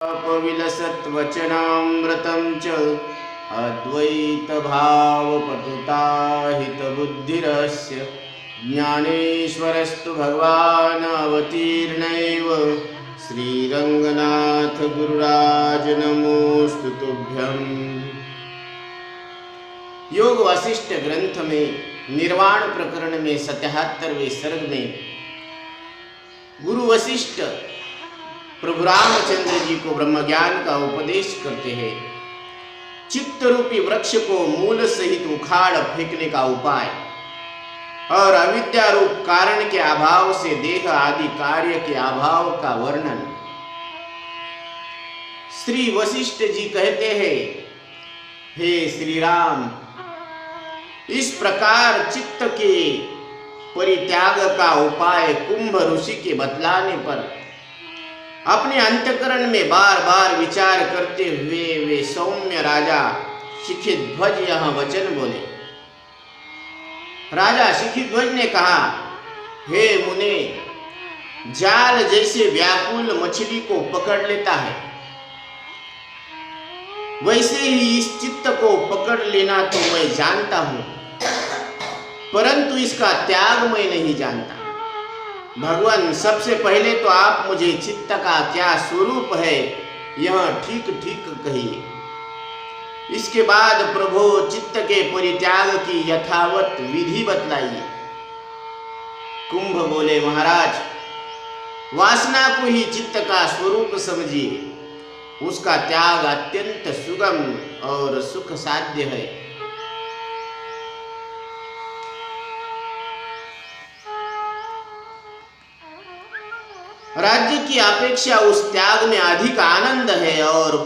अपविलसत्वचनामृतं च अद्वैतभावपटुताहितबुद्धिरस्य ज्ञानेश्वरस्तु भगवान् अवतीर्णैव श्रीरङ्गनाथ गुरुराज नमोस्तु तुभ्यम्। योग वासिष्ठ ग्रंथ में निर्वाण प्रकरण में 77वें सर्ग में गुरु वशिष्ठ प्रभु रामचंद्र जी को ब्रह्म ज्ञान का उपदेश करते हैं। चित्त रूपी वृक्ष को मूल सहित उखाड़ फेंकने का उपाय और अविद्या रूप कारण के अभाव से देह आदि कार्य के अभाव का वर्णन। श्री वशिष्ठ जी कहते हैं, हे श्री राम, इस प्रकार चित्त के परित्याग का उपाय कुंभ ऋषि के बतलाने पर अपने अंतःकरण में बार बार विचार करते हुए वे सौम्य राजा शिखिध्वज यह वचन बोले। राजा शिखिध्वज ने कहा, हे मुने, जाल जैसे व्याकुल मछली को पकड़ लेता है, वैसे ही इस चित्त को पकड़ लेना तो मैं जानता हूं, परंतु इसका त्याग मैं नहीं जानता। भगवान, सबसे पहले तो आप मुझे चित्त का क्या स्वरूप है यह ठीक ठीक कहिए। इसके बाद प्रभु चित्त के परित्याग की यथावत विधि बतलाइए। कुंभ बोले, महाराज, वासना को ही चित्त का स्वरूप समझिए, उसका त्याग अत्यंत सुगम और सुख साध्य है। राज्य की अपेक्षा उस त्याग में अधिक आनंद है और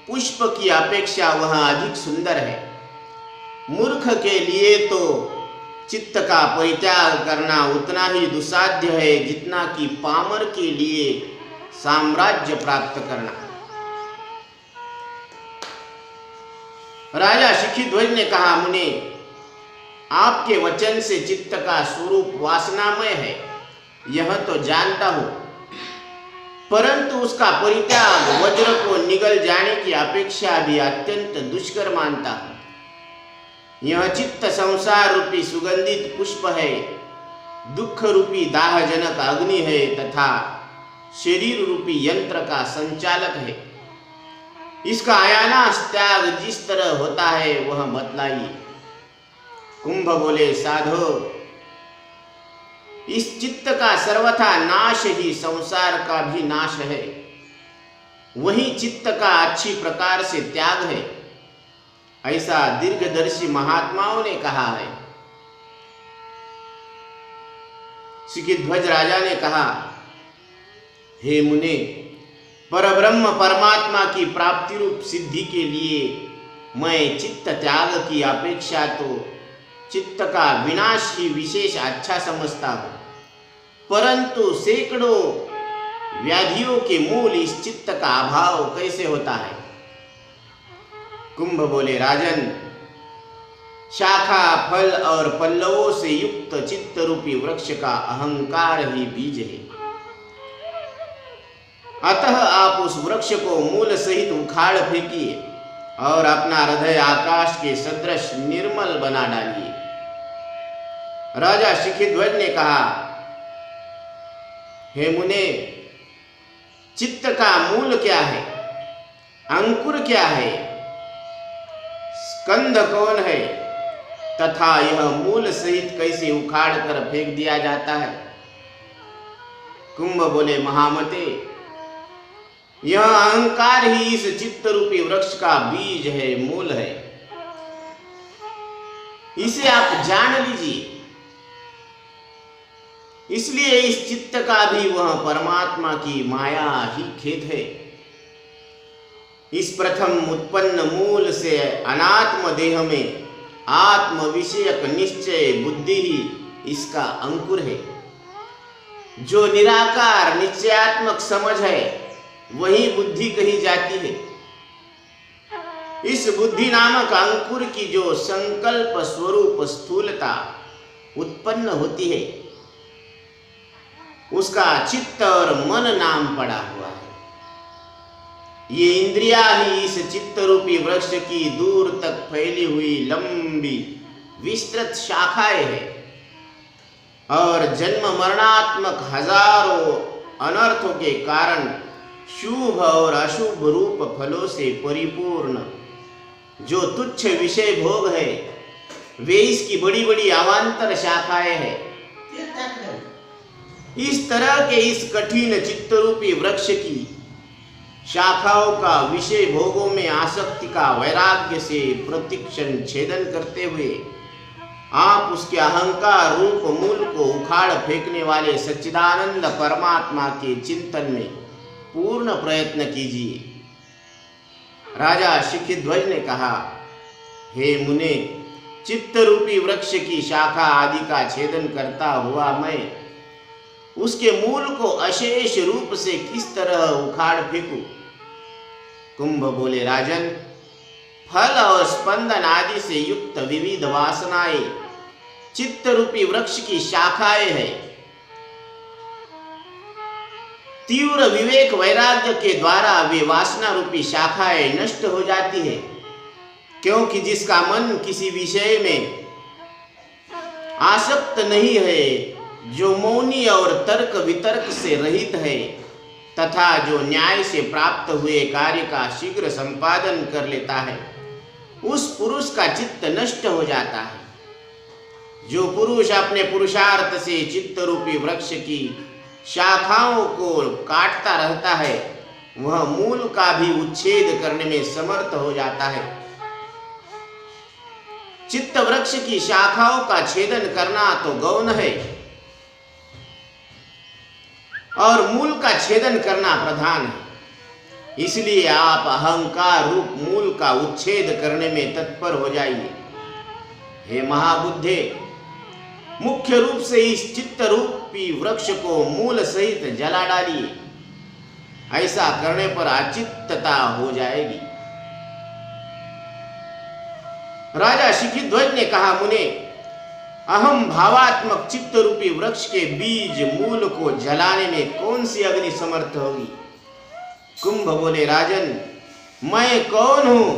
पुष्प की अपेक्षा वह अधिक सुंदर है। मूर्ख के लिए तो चित्त का परित्याग करना उतना ही दुस्साध्य है जितना कि पामर के लिए साम्राज्य प्राप्त करना। राजा शिखिध्वज ने कहा, मुने, आपके वचन से चित्त का स्वरूप वासनामय है यह तो जानता हूं, परंतु उसका परित्याग वज्र को निगल जाने की अपेक्षा भी अत्यंत दुष्कर मानता हूं। यह चित्त संसार रूपी सुगंधित पुष्प है, दुख रूपी दाहजनक अग्नि है तथा शरीर रूपी यंत्र का संचालक है। इसका अयानाश त्याग जिस तरह होता है वह बतलाइए। कुंभ बोले, साधो, इस चित्त का सर्वथा नाश ही संसार का भी नाश है, वही चित्त का अच्छी प्रकार से त्याग है, ऐसा दीर्घदर्शी महात्माओं ने कहा है। शिखिध्वज राजा ने कहा, हे मुने, परब्रह्म परमात्मा की प्राप्ति रूप सिद्धि के लिए मैं चित्त त्याग की अपेक्षा तो चित्त का विनाश ही विशेष अच्छा समझता हूं, परंतु सैकड़ों व्याधियों के मूल इस चित्त का अभाव कैसे होता है। कुंभ बोले, राजन, शाखा फल और पल्लवों से युक्त चित्त रूपी वृक्ष का अहंकार ही बीज है। अतः आप उस वृक्ष को मूल सहित उखाड़ फेंकिए और अपना हृदय आकाश के सदृश निर्मल बना डालिए। राजा शिखिध्वज ने कहा, हे मुने, चित्त का मूल क्या है, अंकुर क्या है, स्कंद कौन है तथा यह मूल सहित कैसे उखाड़ कर फेंक दिया जाता है। कुंभ बोले, महामते, यह अहंकार ही इस चित्त रूपी वृक्ष का बीज है, मूल है, इसे आप जान लीजिए। इसलिए इस चित्त का भी वह परमात्मा की माया ही खेत है। इस प्रथम उत्पन्न मूल से अनात्म देह में आत्म विषयक निश्चय बुद्धि ही इसका अंकुर है। जो निराकार निश्चयात्मक समझ है वही बुद्धि कही जाती है। इस बुद्धि नामक अंकुर की जो संकल्प स्वरूप स्थूलता उत्पन्न होती है उसका चित्त और मन नाम पड़ा हुआ है। ये इंद्रिया ही इस चित्त रूपी वृक्ष की दूर तक फैली हुई लंबी विस्तृत शाखाएं है और जन्म मरणात्मक हजारों अनर्थों के कारण शुभ और अशुभ रूप फलों से परिपूर्ण जो तुच्छ विषय भोग है वे इसकी बड़ी बड़ी अवान्तर शाखाएं हैं। इस तरह के इस कठिन चित्तरूपी वृक्ष की शाखाओं का विषय भोगों में आसक्ति का वैराग्य से प्रतिक्षण छेदन करते हुए आप उसके अहंकार रूप मूल को उखाड़ फेंकने वाले सच्चिदानंद परमात्मा के चिंतन में पूर्ण प्रयत्न कीजिए। राजा शिखिध्वज ने कहा, हे मुने, चित्त रूपी वृक्ष की शाखा आदि का छेदन करता हुआ मैं उसके मूल को अशेष रूप से किस तरह उखाड़ फेंकूं? कुंभ बोले, राजन, फल और स्पंदन आदि से युक्त विविध वासनाएं चित्त रूपी वृक्ष की शाखाएं हैं। तीव्र विवेक वैराग्य के द्वारा वे वासना रूपी शाखाएं नष्ट हो जाती है, क्योंकि जिसका मन किसी विषय में आसक्त नहीं है, जो मौनी और तर्क वितर्क से रहित है तथा जो न्याय से प्राप्त हुए कार्य का शीघ्र संपादन कर लेता है, उस पुरुष का चित्त नष्ट हो जाता है। जो पुरुष अपने पुरुषार्थ से चित्त रूपी वृक्ष की शाखाओं को काटता रहता है, वह मूल का भी उच्छेद करने में समर्थ हो जाता है। चित्त वृक्ष की शाखाओं का छेदन करना तो गौण है और मूल का छेदन करना प्रधान है। इसलिए आप अहंकार रूप मूल का उच्छेद करने में तत्पर हो जाइए। हे महाबुद्धे, मुख्य रूप से इस चित्त रूपी वृक्ष को मूल सहित जला डालिए। ऐसा करने पर अचित्तता हो जाएगी। राजा शिखिध्वज ने कहा, मुने, अहम भावात्मक चित्त रूपी वृक्ष के बीज मूल को जलाने में कौन सी अग्नि समर्थ होगी? कुंभ बोले, राजन, मैं कौन हूं?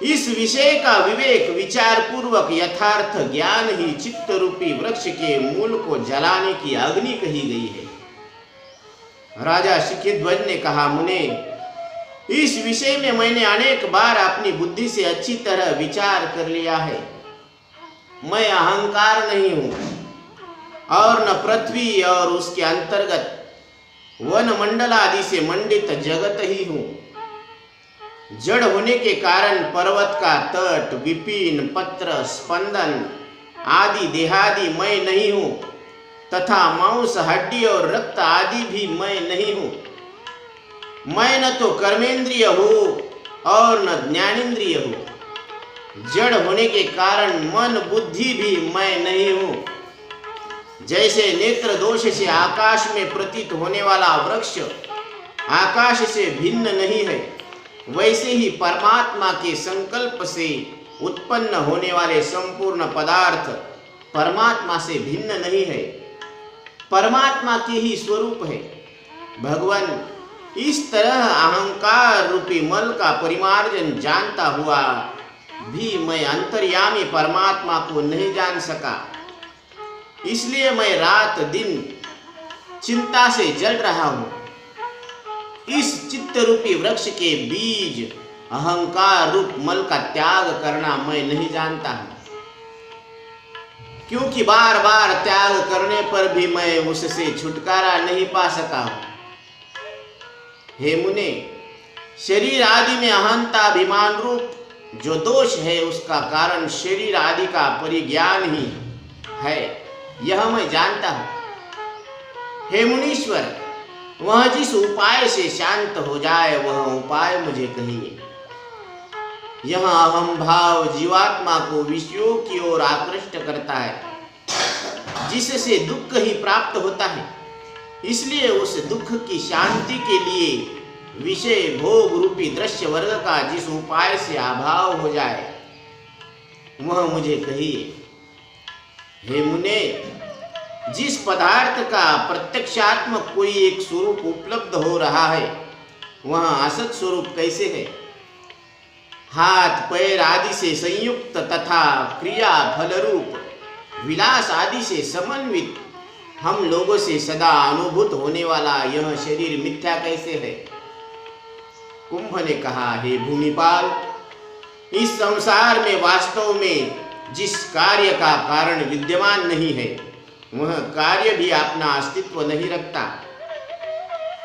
इस विषय का विवेक विचार पूर्वक यथार्थ ज्ञान ही चित्त रूपी वृक्ष के मूल को जलाने की अग्नि कही गई है। राजा शिखिध्वज ने कहा, मुने, इस विषय में मैंने अनेक बार अपनी बुद्धि से अच्छी तरह विचार कर लिया है। मैं अहंकार नहीं हूं और न पृथ्वी और उसके अंतर्गत वन मंडल आदि से मंडित जगत ही हूं। जड़ होने के कारण पर्वत का तट, विपिन, पत्र, स्पंदन आदि देहादि मैं नहीं हूं तथा मांस, हड्डी और रक्त आदि भी मैं नहीं हूं। मैं न तो कर्मेंद्रिय हूं और न ज्ञानेंद्रिय हूं। जड़ होने के कारण मन बुद्धि भी मैं नहीं हूं। जैसे नेत्र दोष से आकाश में प्रतीत होने वाला वृक्ष आकाश से भिन्न नहीं है, वैसे ही परमात्मा के संकल्प से उत्पन्न होने वाले संपूर्ण पदार्थ परमात्मा से भिन्न नहीं है, परमात्मा के ही स्वरूप है। भगवान, इस तरह अहंकार रूपी मल का परिमार्जन जानता हुआ भी मैं अंतर्यामी परमात्मा को नहीं जान सका। इसलिए मैं रात दिन चिंता से जल रहा हूं। इस चित्त रूपी वृक्ष के बीज अहंकार रूप मल का त्याग करना मैं नहीं जानता हूं, क्योंकि बार बार त्याग करने पर भी मैं उससे छुटकारा नहीं पा सका हूं। हे मुने, शरीर आदि में अहंता अभिमान रूप जो दोष है, उसका कारण शरीर आदि का परिज्ञान ही है, यह मैं जानता हूं। हे मुनीश्वर, वह जिस उपाय से शांत हो जाए वह उपाय मुझे कहिए। यह अहम भाव जीवात्मा को विषयों की ओर आकृष्ट करता है, जिससे दुख ही प्राप्त होता है। इसलिए उस दुख की शांति के लिए विषय भोग रूपी दृश्य वर्ग का जिस उपाय से अभाव हो जाए वह मुझे कहिए। हे मुने, जिस पदार्थ का प्रत्यक्षात्मक कोई एक स्वरूप उपलब्ध हो रहा है वह असत स्वरूप कैसे है? हाथ पैर आदि से संयुक्त तथा क्रिया फल रूप विलास आदि से समन्वित हम लोगों से सदा अनुभूत होने वाला यह शरीर मिथ्या कैसे है? कुंभ ने कहा, हे भूमिपाल, इस संसार में वास्तव में जिस कार्य का कारण विद्यमान नहीं है वह कार्य भी अपना अस्तित्व नहीं रखता,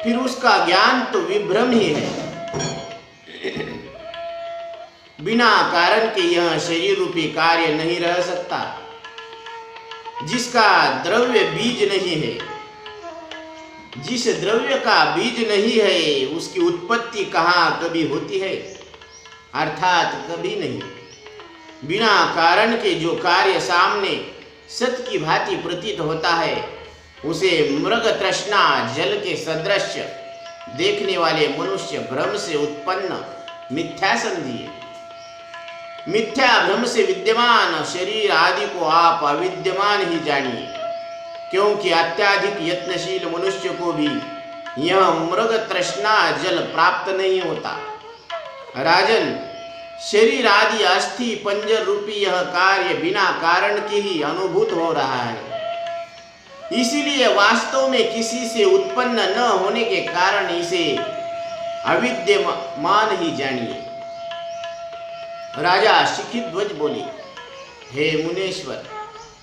फिर उसका ज्ञान तो विभ्रम ही है। बिना कारण के यह शरीर रूपी कार्य नहीं रह सकता। जिसका द्रव्य बीज नहीं है, जिस द्रव्य का बीज नहीं है उसकी उत्पत्ति कहाँ कभी होती है? अर्थात कभी नहीं। बिना कारण के जो कार्य सामने सत की भांति प्रतीत होता है उसे मृग तृष्णा जल के सदृश देखने वाले मनुष्य भ्रम से उत्पन्न मिथ्या समझिए। मिथ्या भ्रम से विद्यमान शरीर आदि को आप अविद्यमान ही जानिए, क्योंकि अत्याधिक यत्नशील मनुष्य को भी यह मृग तृष्णा जल प्राप्त नहीं होता। राजन, शरीर आदि अस्थि पंजर रूपी यह कार्य बिना कारण के ही अनुभूत हो रहा है। इसीलिए वास्तव में किसी से उत्पन्न न होने के कारण इसे अविद्यमान ही जानिए। राजा शिखिध्वज बोले, हे मुनेश्वर,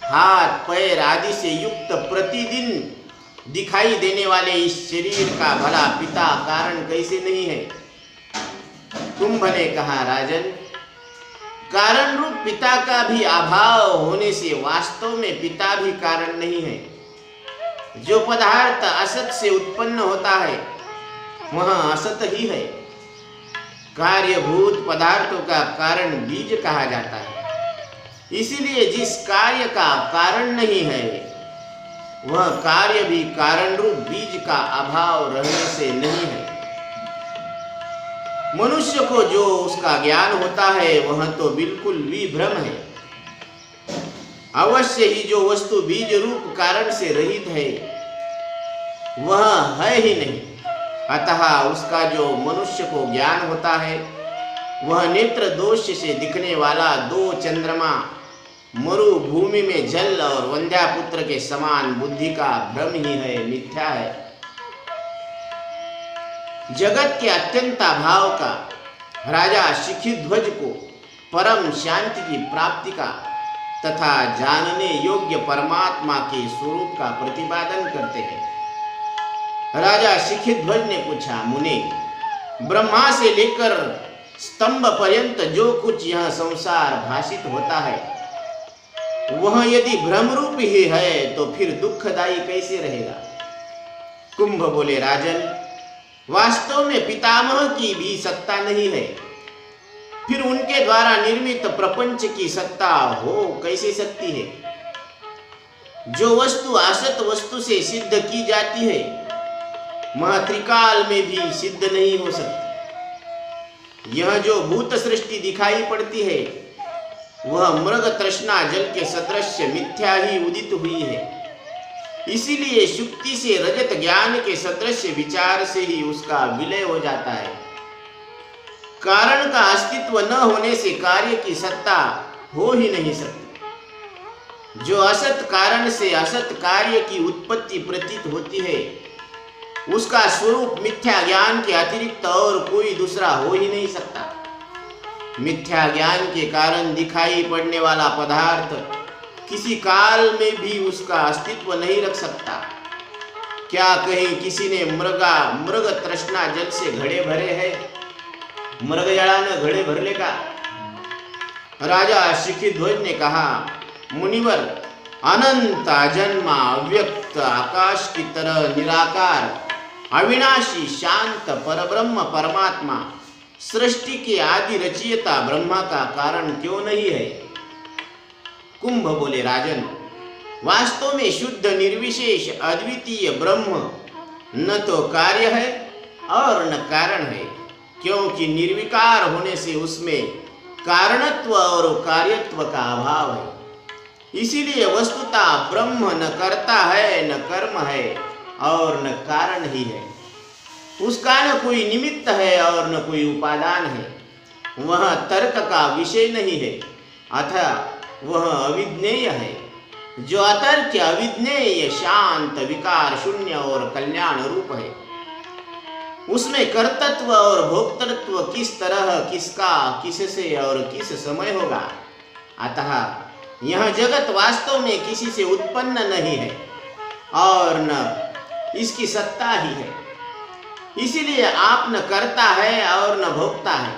हाथ पैर आदि से युक्त प्रतिदिन दिखाई देने वाले इस शरीर का भला पिता कारण कैसे नहीं है? कुंभ ने कहा, राजन, कारण रूप पिता का भी अभाव होने से वास्तव में पिता भी कारण नहीं है। जो पदार्थ असत से उत्पन्न होता है वह असत ही है। कार्यभूत पदार्थों का कारण बीज कहा जाता है। इसीलिए जिस कार्य का कारण नहीं है वह कार्य भी कारण रूप बीज का अभाव रहने से नहीं है। मनुष्य को जो उसका ज्ञान होता है वह तो बिल्कुल विभ्रम है। अवश्य ही जो वस्तु बीज रूप कारण से रहित है वह है ही नहीं। अतः उसका जो मनुष्य को ज्ञान होता है वह नेत्र दोष से दिखने वाला दो चंद्रमा, मरुभूमि में जल और वंध्यापुत्र के समान बुद्धि का भ्रम ही है, मिथ्या है। जगत के अत्यंताभाव का राजा शिखिध्वज को परम शांति की प्राप्ति का तथा जानने योग्य परमात्मा के स्वरूप का प्रतिपादन करते हैं। राजा शिखिध्वज ने पूछा, मुने, ब्रह्मा से लेकर स्तंभ पर्यंत जो कुछ यह संसार भाषित होता है वह यदि भ्रम रूप ही है तो फिर दुखदायी कैसे रहेगा? कुंभ बोले, राजन, वास्तव में पितामह की भी सत्ता नहीं है, फिर उनके द्वारा निर्मित प्रपंच की सत्ता हो कैसे सकती है? जो वस्तु असत वस्तु से सिद्ध की जाती है वह त्रिकाल में भी सिद्ध नहीं हो सकती। यह जो भूत सृष्टि दिखाई पड़ती है वह मृग तृष्णा जल के सदृश मिथ्या ही उदित हुई है। इसीलिए शुक्ति से रजत ज्ञान के सदृश विचार से ही उसका विलय हो जाता है। कारण का अस्तित्व न होने से कार्य की सत्ता हो ही नहीं सकती। जो असत कारण से असत कार्य की उत्पत्ति प्रतीत होती है उसका स्वरूप मिथ्या ज्ञान के अतिरिक्त और कोई दूसरा हो ही नहीं सकता। मिथ्या ज्ञान के कारण दिखाई पड़ने वाला पदार्थ किसी काल में भी उसका अस्तित्व नहीं रख सकता। क्या कहीं किसी ने मृग तृष्णा जल से घड़े भरे हैं? मृग जड़ाने घड़े भर ले का? राजा शिखिध्वज ने कहा, मुनिवर, अनंत अजन्मा अव्यक्त आकाश की तरह निराकार अविनाशी शांत परब्रह्म परमात्मा सृष्टि के आदि रचयिता ब्रह्मा का कारण क्यों नहीं है? कुंभ बोले, राजन, वास्तव में शुद्ध निर्विशेष अद्वितीय ब्रह्म न तो कार्य है और न कारण है, क्योंकि निर्विकार होने से उसमें कारणत्व और कार्यत्व का अभाव है। इसीलिए वस्तुतः ब्रह्म न कर्ता है, न कर्म है और न कारण ही है। उसका न कोई निमित्त है और न कोई उपादान है। वह तर्क का विषय नहीं है, अतः वह अविज्ञेय है। जो अतर्क, अविज्ञेय, शांत, विकार शून्य और कल्याण रूप है। उसमें कर्तृत्व और भोक्तृत्व किस तरह, किसका, किससे और किस समय होगा। अतः यह जगत वास्तव में किसी से उत्पन्न नहीं है और न इसकी सत्ता ही है। इसीलिए आप न करता है और न भोगता है,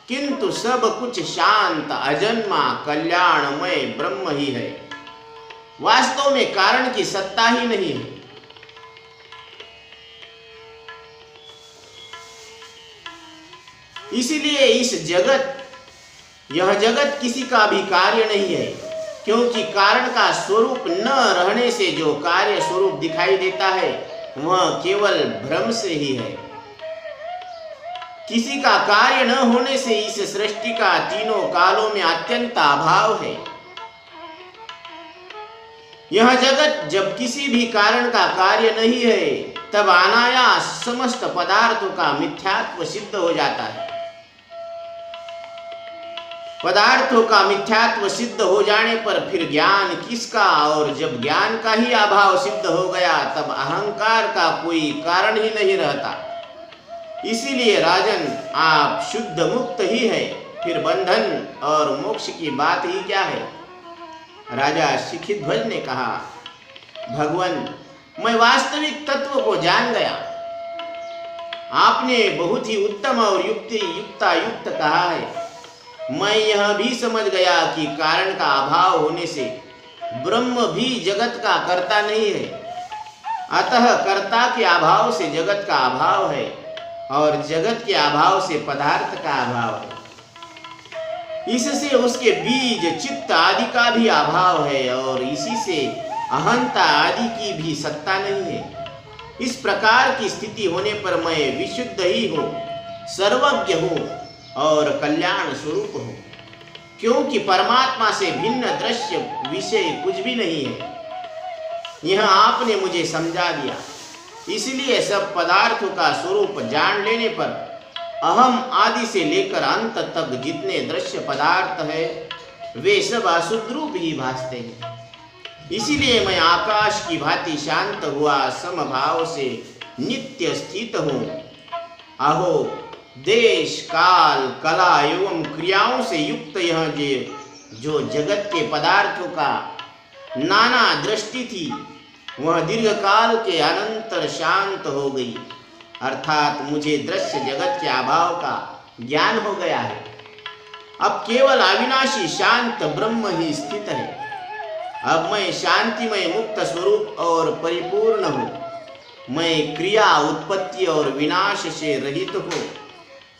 किंतु सब कुछ शांत, अजन्मा, कल्याणमय ब्रह्म ही है। वास्तव में कारण की सत्ता ही नहीं है। इसीलिए यह जगत किसी का भी कार्य नहीं है, क्योंकि कारण का स्वरूप न रहने से जो कार्य स्वरूप दिखाई देता है वह केवल भ्रम से ही है। किसी का कार्य न होने से इस सृष्टि का तीनों कालों में अत्यंत अभाव है। यह जगत जब किसी भी कारण का कार्य नहीं है, तब अनायास समस्त पदार्थों का मिथ्यात्व सिद्ध हो जाता है। पदार्थों का मिथ्यात्व सिद्ध हो जाने पर फिर ज्ञान किसका, और जब ज्ञान का ही अभाव सिद्ध हो गया तब अहंकार का कोई कारण ही नहीं रहता। इसीलिए राजन, आप शुद्ध मुक्त ही है, फिर बंधन और मोक्ष की बात ही क्या है। राजा शिखिध्वज ने कहा, भगवान, मैं वास्तविक तत्व को जान गया। आपने बहुत ही उत्तम और युक्तायुक्त कहा है। मैं यह भी समझ गया कि कारण का अभाव होने से ब्रह्म भी जगत का कर्ता नहीं है। अतः कर्ता के अभाव से जगत का अभाव है और जगत के अभाव से पदार्थ का अभाव है। इससे उसके बीज, चित्त आदि का भी अभाव है और इसी से अहंता आदि की भी सत्ता नहीं है। इस प्रकार की स्थिति होने पर मैं विशुद्ध ही हूँ, सर्वज्ञ हूँ और कल्याण स्वरूप हूँ, क्योंकि परमात्मा से भिन्न दृश्य विषय कुछ भी नहीं है। यह आपने मुझे समझा दिया। इसलिए सब पदार्थों का स्वरूप जान लेने पर अहम आदि से लेकर अंत तक जितने दृश्य पदार्थ है वे सब अशुद्ध रूप ही भासते हैं। इसीलिए मैं आकाश की भांति शांत हुआ समभाव से नित्य स्थित हूँ। अहो, देश, काल, कला एवं क्रियाओं से युक्त यह जो जगत के पदार्थों का नाना दृष्टि थी वह दीर्घ काल के अनंतर शांत हो गई, अर्थात मुझे दृश्य जगत के अभाव का ज्ञान हो गया है। अब केवल अविनाशी शांत ब्रह्म ही स्थित है। अब मैं शांतिमय मुक्त स्वरूप और परिपूर्ण हूँ। मैं क्रिया, उत्पत्ति और विनाश से रहित हूँ।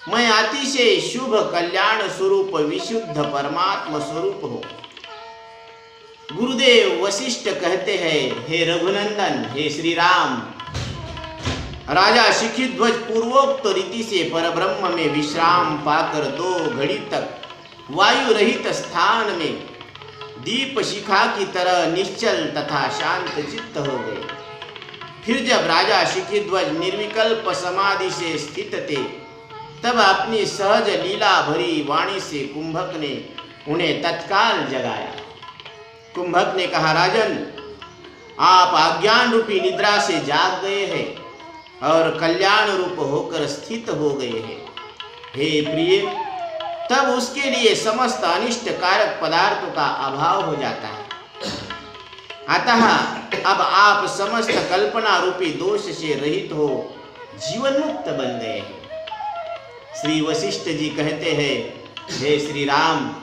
मैं अतिशय शुभ कल्याण स्वरूप विशुद्ध परमात्मा स्वरूप हूँ। गुरुदेव वशिष्ठ कहते हैं, हे रघुनंदन, हे श्री राम, राजा शिखिध्वज पूर्वोक्त रीति से परब्रह्म में विश्राम पाकर 2 घड़ी तक वायु रहित स्थान में दीप शिखा की तरह निश्चल तथा शांत चित्त हो गए। फिर जब राजा शिखिध्वज निर्विकल्प समाधि से स्थित थे, तब अपनी सहज लीला भरी वाणी से कुंभक ने उन्हें तत्काल जगाया। कुंभक ने कहा, राजन, आप अज्ञान रूपी निद्रा से जाग गए हैं और कल्याण रूप होकर स्थित हो गए हैं। हे प्रिय, तब उसके लिए समस्त अनिष्ट कारक पदार्थों का अभाव हो जाता है। अतः अब आप समस्त कल्पना रूपी दोष से रहित हो जीवन मुक्त बन गए हैं। श्री वशिष्ठ जी कहते हैं, हे श्री राम,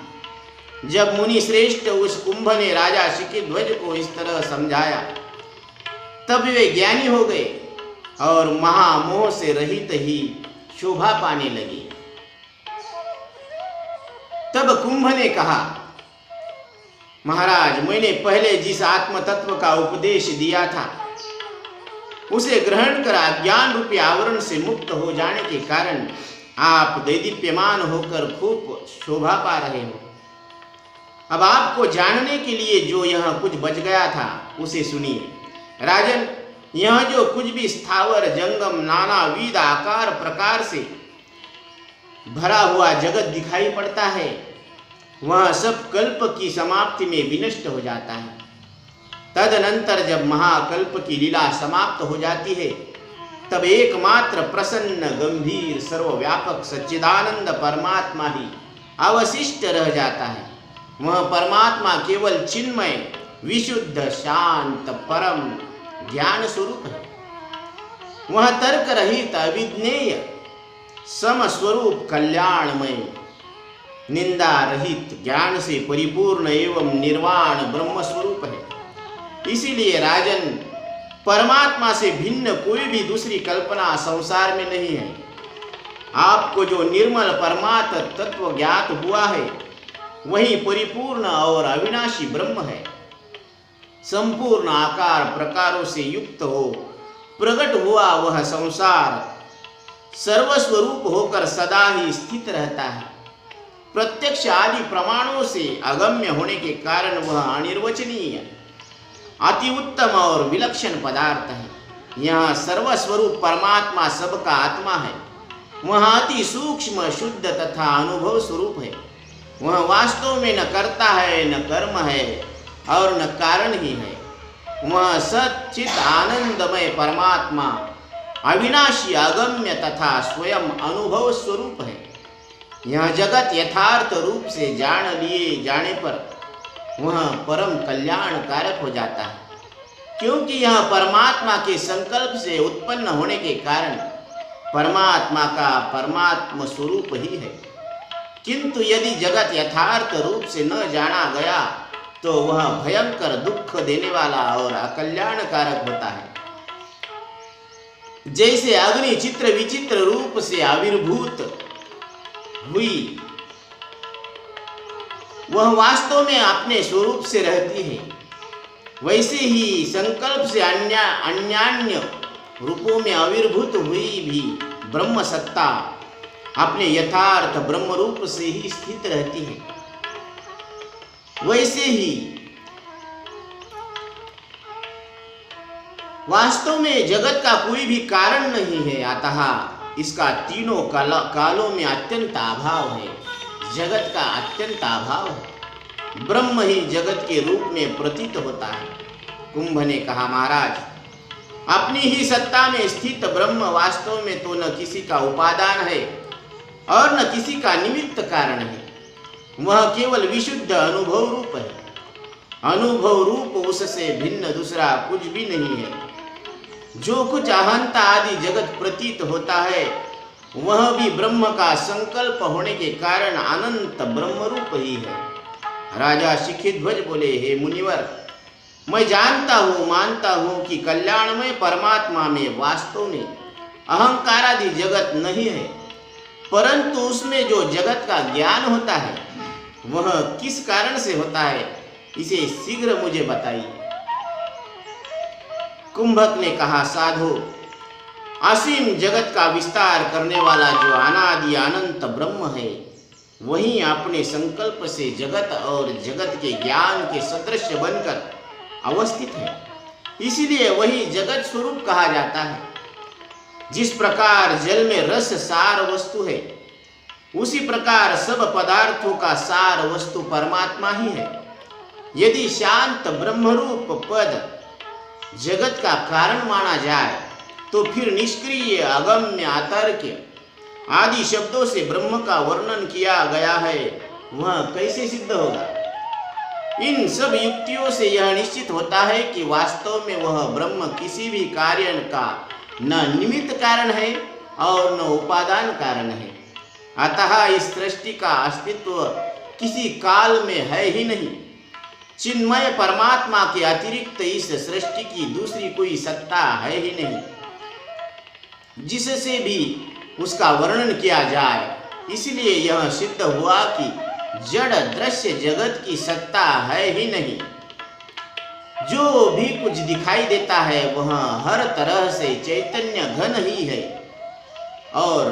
जब मुनि श्रेष्ठ उस कुंभ ने राजा शिखिध्वज को इस तरह समझाया, तब वे ज्ञानी हो गए और महामोह से रहित ही शोभा पाने लगे। तब कुंभ ने कहा, महाराज, मैंने पहले जिस आत्म तत्व का उपदेश दिया था उसे ग्रहण कर अज्ञान रूपी आवरण से मुक्त हो जाने के कारण आप दैदीप्यमान होकर खूब शोभा पा रहे हो। अब आपको जानने के लिए जो यह कुछ बच गया था उसे सुनिए। राजन, यह जो कुछ भी स्थावर जंगम नानाविध आकार प्रकार से भरा हुआ जगत दिखाई पड़ता है, वह सब कल्प की समाप्ति में विनष्ट हो जाता है। तदनंतर जब महाकल्प की लीला समाप्त हो जाती है, तब एकमात्र प्रसन्न गंभीर सर्वव्यापक सच्चिदानंद परमात्मा ही अवशिष्ट रह जाता है। वह परमात्मा केवल चिन्मय विशुद्ध शांत परम ज्ञान स्वरूप है। वह तर्क रहित अविज्ञेय समस्वरूप कल्याणमय निंदा रहित ज्ञान से परिपूर्ण एवं निर्वाण ब्रह्म स्वरूप है। इसीलिए राजन, परमात्मा से भिन्न कोई भी दूसरी कल्पना संसार में नहीं है। आपको जो निर्मल परमात्म तत्व ज्ञात हुआ है, वही परिपूर्ण और अविनाशी ब्रह्म है। संपूर्ण आकार प्रकारों से युक्त हो प्रकट हुआ वह संसार सर्वस्वरूप होकर सदा ही स्थित रहता है। प्रत्यक्ष आदि प्रमाणों से अगम्य होने के कारण वह अनिर्वचनीय अति उत्तम और विलक्षण पदार्थ है। यह सर्वस्वरूप परमात्मा सबका आत्मा है। वह अति सूक्ष्म शुद्ध तथा अनुभव स्वरूप है। वह वास्तव में न करता है, न कर्म है और न कारण ही है। वह सच्चित आनंदमय परमात्मा अविनाशी अगम्य तथा स्वयं अनुभव स्वरूप है। यह जगत यथार्थ रूप से जान लिए जाने पर वह परम कल्याण कारक हो जाता है, क्योंकि यह परमात्मा के संकल्प से उत्पन्न होने के कारण परमात्मा का परमात्म स्वरूप ही है। किंतु यदि जगत यथार्थ रूप से न जाना गया तो वह भयंकर दुख देने वाला और अकल्याणकारक होता है। जैसे अग्नि चित्र विचित्र रूप से आविर्भूत हुई, वह वास्तव में अपने स्वरूप से रहती है, वैसे ही संकल्प से अन्यान्य रूपों में आविर्भूत हुई भी ब्रह्म सत्ता अपने यथार्थ ब्रह्म रूप से ही स्थित रहती है। वैसे ही वास्तव में जगत का कोई भी कारण नहीं है, अतः इसका तीनों कालों में अत्यंत अभाव है। जगत का अत्यंत अभाव है। ब्रह्म ही जगत के रूप में प्रतीत होता है। कुंभ ने कहा, महाराज, अपनी ही सत्ता में स्थित ब्रह्म वास्तव में तो न किसी का उपादान है और न किसी का निमित्त कारण है। वह केवल विशुद्ध अनुभव रूप है। अनुभव रूप उससे भिन्न दूसरा कुछ भी नहीं है। जो कुछ अहंता आदि जगत प्रतीत होता है, वह भी ब्रह्म का संकल्प होने के कारण अनंत ब्रह्म रूप ही है। राजा शिखिध्वज बोले, हे मुनिवर, मैं जानता हूँ मानता हूँ कि कल्याणमय परमात्मा में वास्तव में अहंकार आदि जगत नहीं है, परंतु उसमें जो जगत का ज्ञान होता है वह किस कारण से होता है, इसे शीघ्र मुझे बताइए। कुंभक ने कहा, साधु, असीम जगत का विस्तार करने वाला जो अनादि अनंत ब्रह्म है, वही अपने संकल्प से जगत और जगत के ज्ञान के सदृश बनकर अवस्थित है। इसलिए वही जगत स्वरूप कहा जाता है। जिस प्रकार जल में रस सार वस्तु है, उसी प्रकार सब पदार्थों का सार वस्तु परमात्मा ही है। यदि शांत ब्रह्मरूप पद जगत का कारण माना जाए, तो फिर निष्क्रिय अगम्य अतर्क्य आदि शब्दों से ब्रह्म का वर्णन किया गया है, वह कैसे सिद्ध होगा? इन सब युक्तियों से यह निश्चित होता है कि वास्तव में वह ब्रह्म किसी भी कार्य का न निमित्त कारण है और न उपादान कारण है। अतः इस सृष्टि का अस्तित्व किसी काल में है ही नहीं। चिन्मय परमात्मा के अतिरिक्त इस सृष्टि की दूसरी कोई सत्ता है ही नहीं जिससे भी उसका वर्णन किया जाए। इसलिए यह सिद्ध हुआ कि जड़ दृश्य जगत की सत्ता है ही नहीं। जो भी कुछ दिखाई देता है वह हर तरह से चैतन्य घन ही है और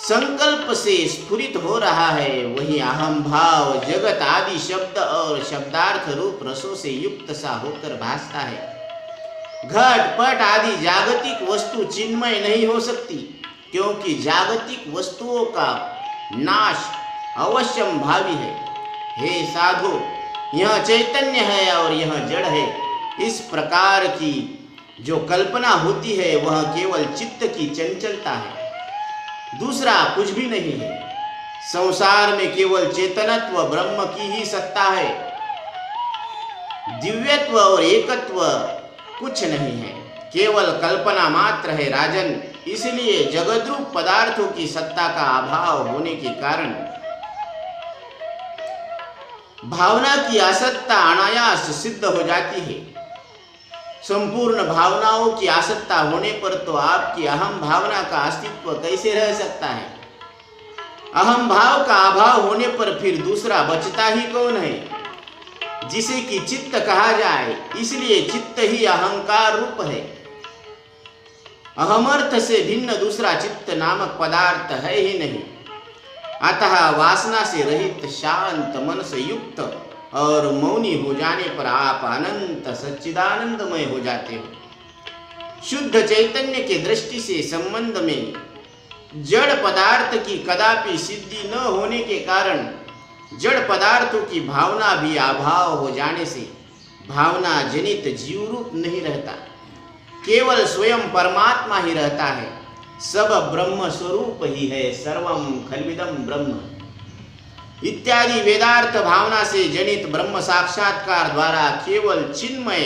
संकल्प से स्फुरित हो रहा है, वही अहम भाव जगत आदि शब्द और शब्दार्थ रूप रसों से युक्त सा होकर भासता है। घट पट आदि जागतिक वस्तु चिन्मय नहीं हो सकती, क्योंकि जागतिक वस्तुओं का नाश अवश्यम भावी है। हे साधु, यह चैतन्य है और यह जड़ है, इस प्रकार की जो कल्पना होती है वह केवल चित्त की चंचलता है, दूसरा कुछ भी नहीं है। संसार में केवल चेतनत्व ब्रह्म की ही सत्ता है, दिव्यत्व और एकत्व कुछ नहीं है, केवल कल्पना मात्र है राजन। इसलिए जगद्रूप पदार्थों की सत्ता का अभाव होने के कारण भावना की आसक्ता अनायास सिद्ध हो जाती है। संपूर्ण भावनाओं की आसक्ता होने पर तो आपकी अहम भावना का अस्तित्व कैसे रह सकता है? अहम भाव का अभाव होने पर फिर दूसरा बचता ही कौन है, जिसे कि चित्त कहा जाए। इसलिए चित्त ही अहंकार रूप है। अहमर्थ से भिन्न दूसरा चित्त नामक पदार्थ है ही नहीं। अतः वासना से रहित शांत मन से युक्त और मौनी हो जाने पर आप अनंत सच्चिदानंदमय हो जाते हो। शुद्ध चैतन्य के दृष्टि से संबंध में जड़ पदार्थ की कदापि सिद्धि न होने के कारण जड़ पदार्थों की भावना भी अभाव हो जाने से भावना जनित जीव रूप नहीं रहता, केवल स्वयं परमात्मा ही रहता है। सब ब्रह्म स्वरूप ही है, सर्वम खल्विदम ब्रह्म इत्यादि वेदार्थ भावना से जनित ब्रह्म साक्षात्कार द्वारा केवल चिन्मय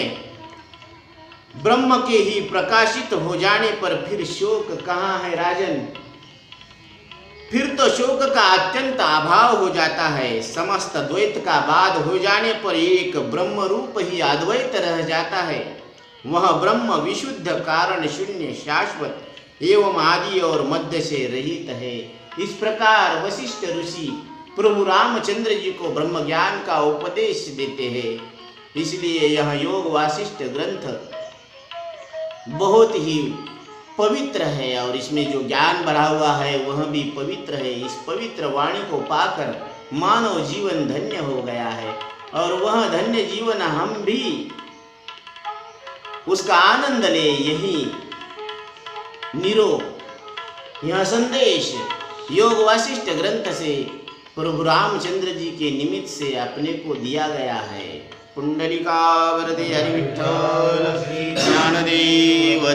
ब्रह्म के ही प्रकाशित हो जाने पर फिर शोक कहाँ है राजन? फिर तो शोक का अत्यंत अभाव हो जाता है। समस्त द्वैत का बाद हो जाने पर एक ब्रह्म रूप ही अद्वैत रह जाता है। वह ब्रह्म विशुद्ध कारण शून्य शाश्वत एवं आदि और मध्य से रहित है। इस प्रकार वशिष्ठ ऋषि प्रभु रामचंद्र जी को ब्रह्म ज्ञान का उपदेश देते हैं। इसलिए यह योग वासिष्ठ ग्रंथ बहुत ही पवित्र है और इसमें जो ज्ञान भरा हुआ है वह भी पवित्र है। इस पवित्र वाणी को पाकर मानव जीवन धन्य हो गया है और वह धन्य जीवन हम भी उसका आनंद ले। यही यह संदेश योग वासिष्ठ ग्रंथ से प्रभु रामचंद्र जी के निमित्त से अपने को दिया गया है। पुंडलिका वरदे हरि विठ्ठल श्री ज्ञानदेव।